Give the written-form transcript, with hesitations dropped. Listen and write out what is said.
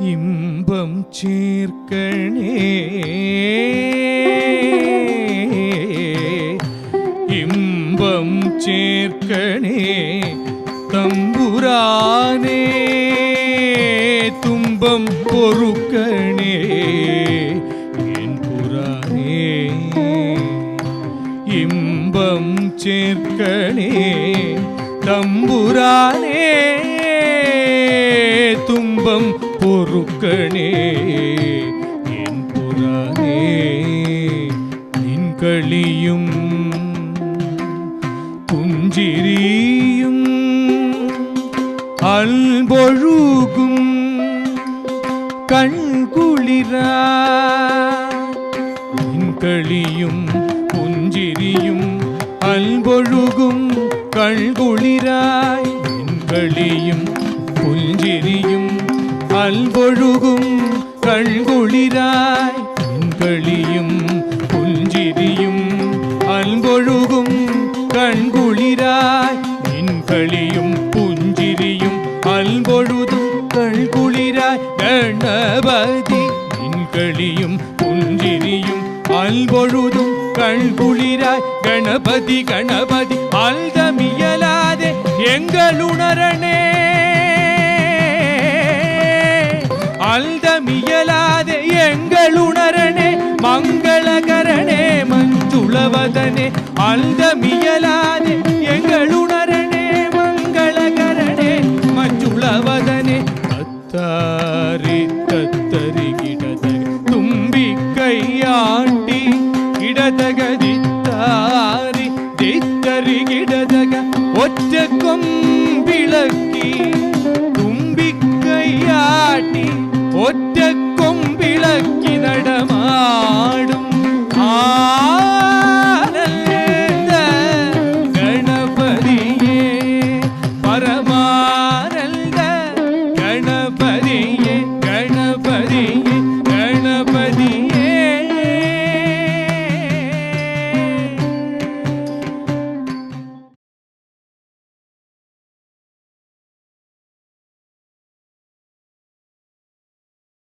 இன்பம் சேர்க்கணே இன்பம் சேர்க்கணே தம்புரானே துன்பம் பொறுக்கணே என் புரானே இன்பம் சேர்க்கணே தம்புரானே துன்பம் பொறுக்கணே என் புரானே நின் களியும் புஞ்சிரியும் அல்பொழுகும் கண்குளிரா நின் களியும் புஞ்சிரியும் அல்பொழுகும் கண்குளிராய் நின் களியும் புஞ்சிரியும் அல்பொழுகும் கண்குளிராய் நின்களியும் புஞ்சிரியும் அல்பொழுகும் கண்குளிராய் நின்களியும் புஞ்சிரியும் அல்பொழுதும் கண்குளிராய் கணபதி நின்களியும் புஞ்சிரியும் அல்பொழுதும் கண்குளிராய் கணபதி கணபதி அல்தமியலாதே எங்களுணரணே அல்தமியலாதே எங்களுணரணே மங்களகரணே மஞ்சுளவதனே அல்தமியலாதே எங்களுணரணே மங்களகரணே மஞ்சுளவதனே தத்தாரி தத்தரி கிடதக தும்பிக்கையாண்டி கிடதக தித்தாரி தித்தரி கிடதக ஒற்ற கொம்பிளக்கி தும்பிக்கையாட்டி ஒற்ற